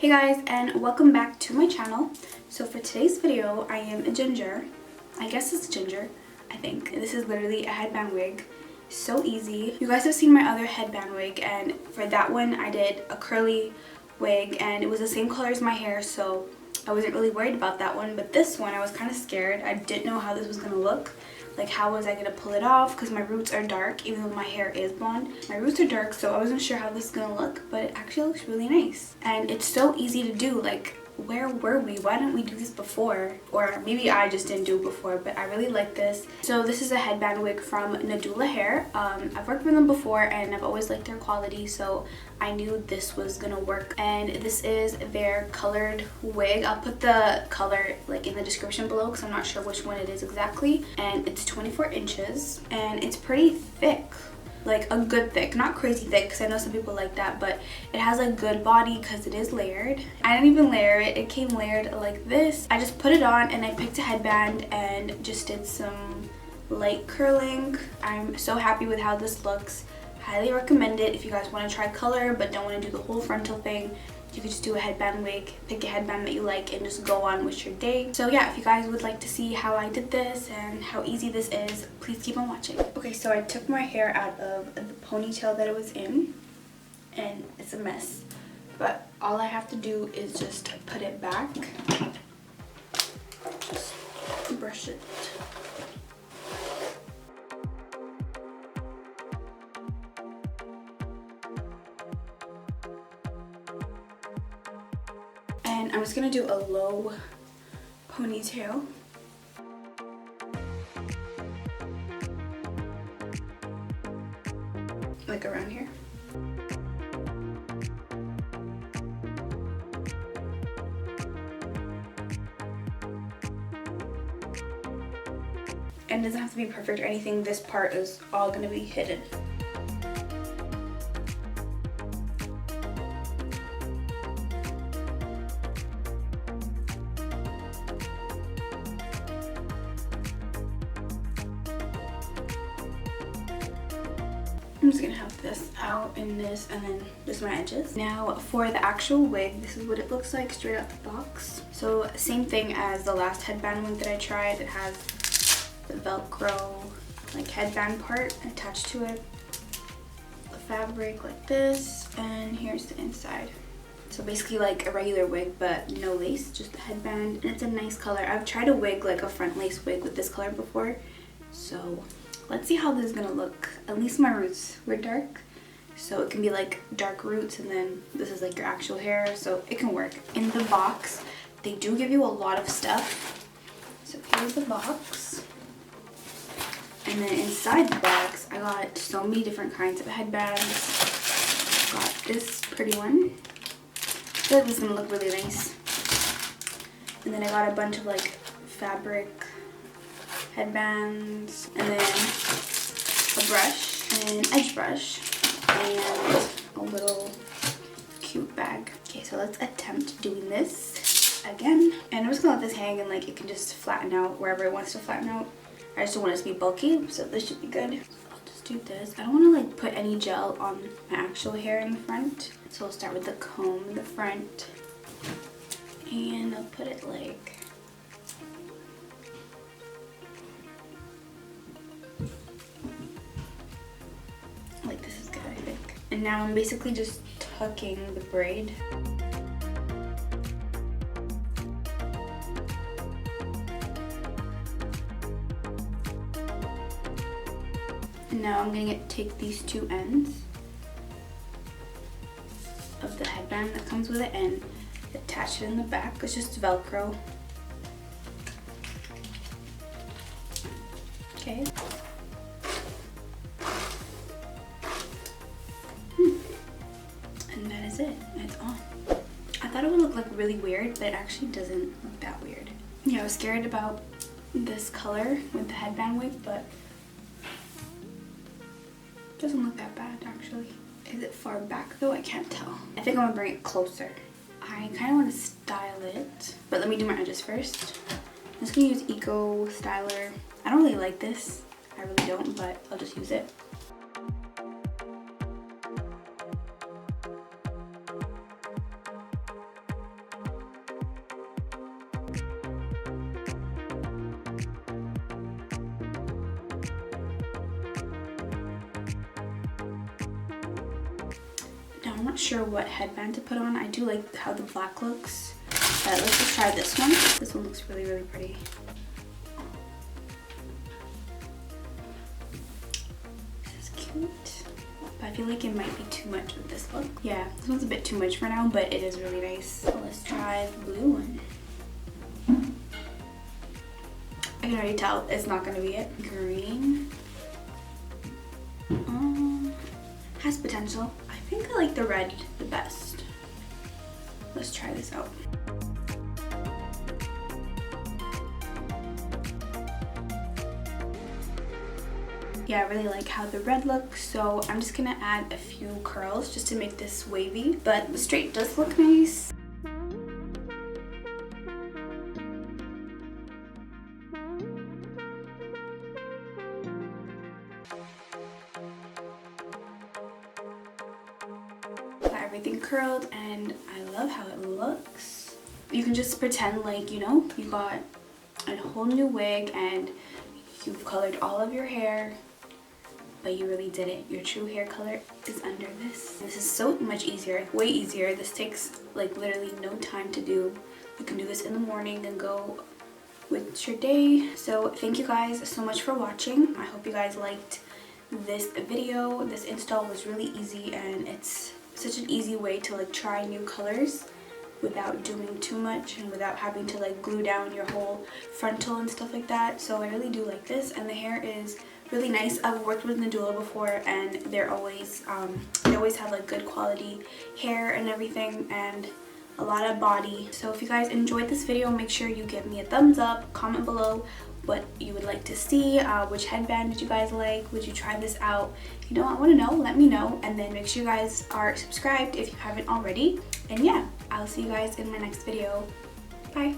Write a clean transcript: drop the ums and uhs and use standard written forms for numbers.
Hey guys, and welcome back to my channel. So for today's video, I am a ginger. I guess it's ginger, I think. This is literally a headband wig. So easy. You guys have seen my other headband wig, and for that one I did a curly wig and it was the same color as my hair, so I wasn't really worried about that one. But this one I was kind of scared. I didn't know how this was gonna look. Like, how was I gonna pull it off? Because my roots are dark, even though my hair is blonde. My roots are dark, so I wasn't sure how this is gonna look, but it actually looks really nice. And it's so easy to do. Like, where were we? Why didn't we do this before? Or maybe I just didn't do it before, but I really like this. So this is a headband wig from Nadula hair. I've worked with them before and I've always liked their quality, so I knew this was gonna work. And this is their colored wig. I'll put the color like in the description below because I'm not sure which one it is exactly. And it's 24 inches and it's pretty thick. Like a good thick, not crazy thick because I know some people like that, but it has a good body because it is layered. I didn't even layer it, it came layered like this. I just put it on and I picked a headband and just did some light curling. I'm so happy with how this looks. Highly recommend it if you guys want to try color but don't want to do the whole frontal thing. You could just do a headband wig, pick a headband that you like, and just go on with your day. So yeah, if you guys would like to see how I did this and how easy this is, please keep on watching. Okay, so I took my hair out of the ponytail that it was in, and it's a mess. But all I have to do is just put it back. Just brush it. And I'm just gonna do a low ponytail. Like around here. And it doesn't have to be perfect or anything. This part is all gonna be hidden. I'm just gonna have this out in this and then just my edges. Now for the actual wig, this is what it looks like straight out the box. So same thing as the last headband wig that I tried. It has the Velcro like headband part attached to it. The fabric like this, and here's the inside. So basically like a regular wig but no lace, just a headband. And it's a nice color. I've tried a wig, like a front lace wig with this color before. So let's see how this is gonna look. At least my roots were dark, so it can be like dark roots and then this is like your actual hair, so it can work. In the box, they do give you a lot of stuff. So here's the box. And then inside the box, I got so many different kinds of headbands. Got this pretty one. I feel like this is gonna look really nice. And then I got a bunch of like fabric headbands, and then a brush, an edge brush, and a little cute bag. Okay, so let's attempt doing this again. And I'm just gonna let this hang and like it can just flatten out wherever it wants to flatten out. I just don't want it to be bulky, so this should be good. So I'll just do this. I don't want to like put any gel on my actual hair in the front. So I'll start with the comb in the front. And I'll put it like this is good, I think. And now I'm basically just tucking the braid. And now I'm gonna take these two ends of the headband that comes with it and attach it in the back. It's just Velcro. Okay. And that is it. It's on. I thought it would look like really weird, but it actually doesn't look that weird. Yeah, I was scared about this color with the headband wig, but it doesn't look that bad actually. Is it far back though? I can't tell. I think I'm gonna bring it closer. I kind of want to style it, but let me do my edges first. I'm just gonna use Eco Styler. I don't really like this. I really don't, but I'll just use it. sure what headband to put on. I do like how the black looks. But let's just try this one. This one looks really, really pretty. This is cute. But I feel like it might be too much with this look. Yeah, this one's a bit too much for now, but it is really nice. So let's try the blue one. I can already tell it's not gonna be it. Green. Has potential. I think I like the red the best. Let's try this out. Yeah, I really like how the red looks, so I'm just gonna add a few curls just to make this wavy, but the straight does look nice. Got everything curled and I love how it looks. You can just pretend like, you know, you got a whole new wig and you've colored all of your hair, but you really didn't. Your true hair color is under this. This is so much easier, way easier. This takes like literally no time to do. You can do this in the morning and go with your day. So thank you guys so much for watching. I hope you guys liked this video. This install was really easy and it's such an easy way to like try new colors without doing too much and without having to like glue down your whole frontal and stuff like that. So I really do like this, and the hair is really nice. I've worked with Nadula before and they always have like good quality hair and everything and a lot of body. So if you guys enjoyed this video, make sure you give me a thumbs up, comment below what you would like to see, which headband did you guys like, would you try this out, you know, I want to know, let me know, and then make sure you guys are subscribed if you haven't already. And yeah, I'll see you guys in my next video. Bye.